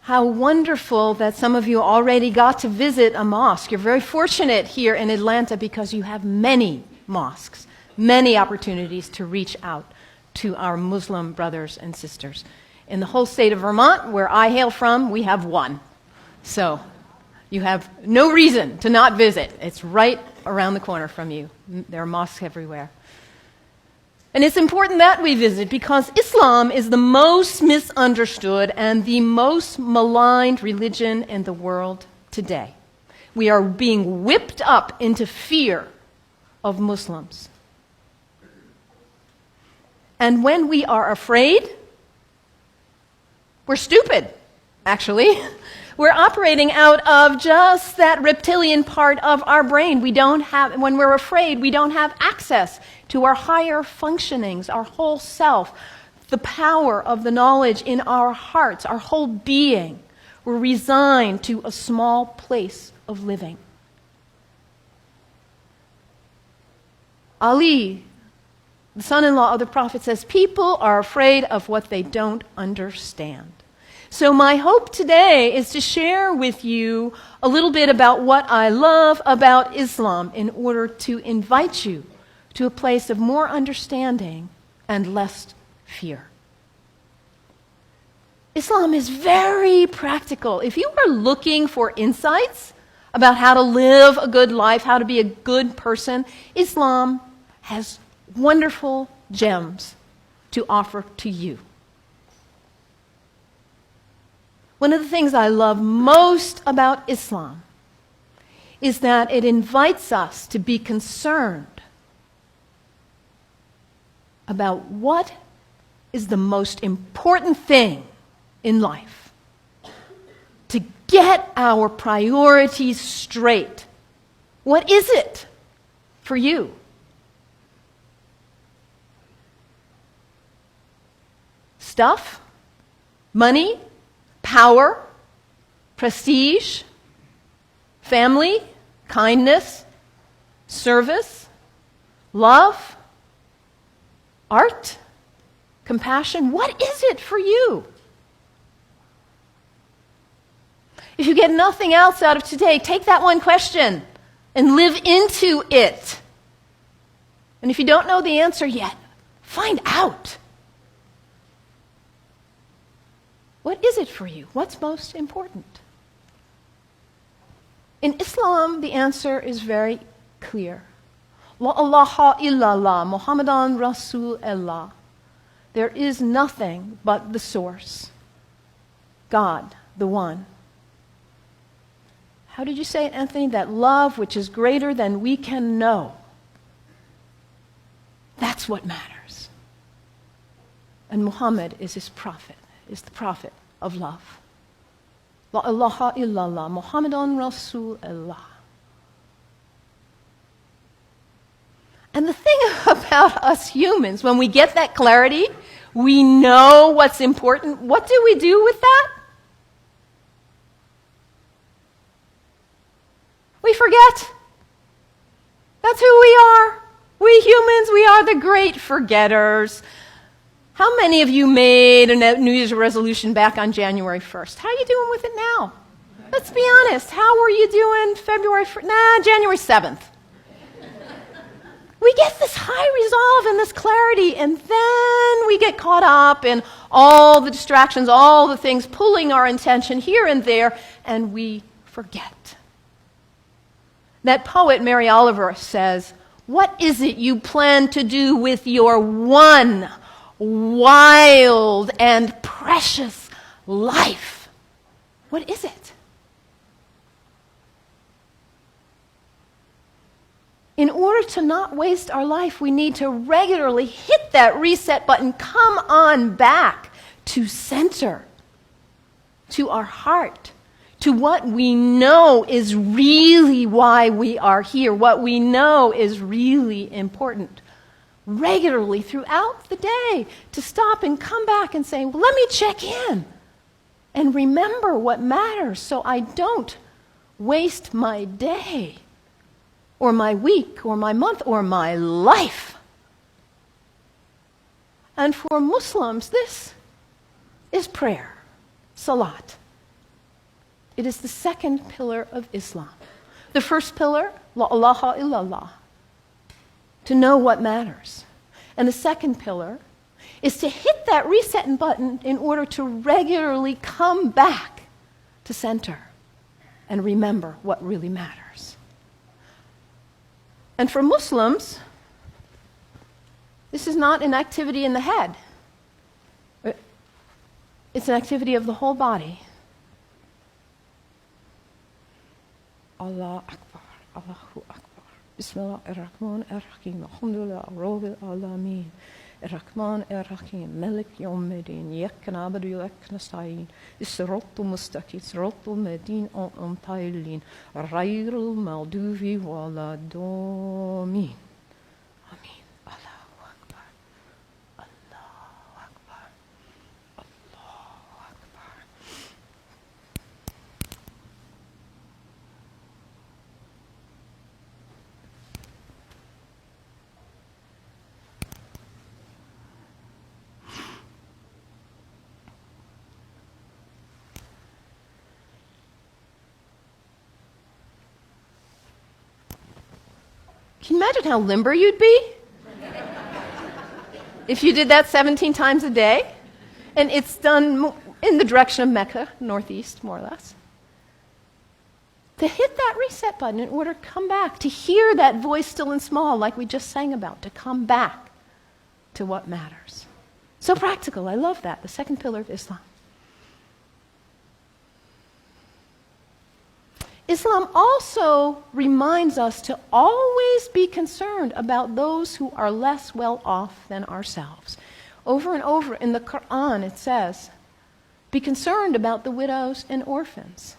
How wonderful that some of you already got to visit a mosque. You're very fortunate here in Atlanta because you have many mosques, many opportunities to reach out to our Muslim brothers and sisters. In the whole state of Vermont, where I hail from, we have one. So you have no reason to not visit. It's right around the corner from you. There are mosques everywhere. And it's important that we visit because Islam is the most misunderstood and the most maligned religion in the world today. We are being whipped up into fear of Muslims. And when we are afraid, we're stupid, actually. We're operating out of just that reptilian part of our brain. When we're afraid, we don't have access to our higher functionings, our whole self, the power of the knowledge in our hearts, our whole being. We're resigned to a small place of living. Ali, the son-in-law of the Prophet, says, people are afraid of what they don't understand. So my hope today is to share with you a little bit about what I love about Islam in order to invite you to a place of more understanding and less fear. Islam is very practical. If you are looking for insights about how to live a good life, how to be a good person, Islam has wonderful gems to offer to you. One of the things I love most about Islam is that it invites us to be concerned about what is the most important thing in life. To get our priorities straight. What is it for you? Stuff? Money? Power, prestige, family, kindness, service, love, art, compassion. What is it for you? If you get nothing else out of today, take that one question and live into it. And if you don't know the answer yet, find out. What is it for you? What's most important? In Islam, the answer is very clear. La ilaha illallah, Muhammadan Rasulullah. There is nothing but the source. God, the one. How did you say it, Anthony? That love which is greater than we can know. That's what matters. And Muhammad is his prophet. Is the prophet of love. La ilaha illallah, Muhammadan Rasulullah. And the thing about us humans, when we get that clarity, we know what's important. What do we do with that? We forget. That's who we are. We humans, we are the great forgetters. How many of you made a New Year's resolution back on January 1st? How are you doing with it now? Let's be honest. How were you doing January 7th? We get this high resolve and this clarity, and then we get caught up in all the distractions, all the things pulling our attention here and there, and we forget. That poet, Mary Oliver, says, what is it you plan to do with your one wild and precious life? What is it? In order to not waste our life, we need to regularly hit that reset button, come on back to center, to our heart, to what we know is really why we are here, what we know is really important. Regularly throughout the day, to stop and come back and say, well, let me check in and remember what matters so I don't waste my day or my week or my month or my life. And for Muslims, this is prayer, salat, It is the second pillar of Islam. The first pillar, la ilaha illallah, to know what matters. And the second pillar is to hit that reset button in order to regularly come back to center and remember what really matters. And for Muslims, this is not an activity in the head. It's an activity of the whole body. Allah Akbar, Allahu Akbar. Bismillah ar-Rahman ar-Rahim. Alhamdulillah, Rabbil Alameen. Ar-Rahman ar-Rahim. Malik Yawmiddin. Iyaka na'budu wa iyaka nasta'in. As-siratal mustaqim. Siratal ladhina an'amta alayhim. Ghayril maghdubi waladdallin. Amin. Allahu Akbar. Allahu Akbar. Allahu Akbar. Can you imagine how limber you'd be if you did that 17 times a day? And it's done in the direction of Mecca, northeast, more or less. To hit that reset button in order to come back, to hear that voice still and small like we just sang about, to come back to what matters. So practical, I love that, the second pillar of Islam. Islam also reminds us to always be concerned about those who are less well off than ourselves. Over and over in the Quran it says, be concerned about the widows and orphans.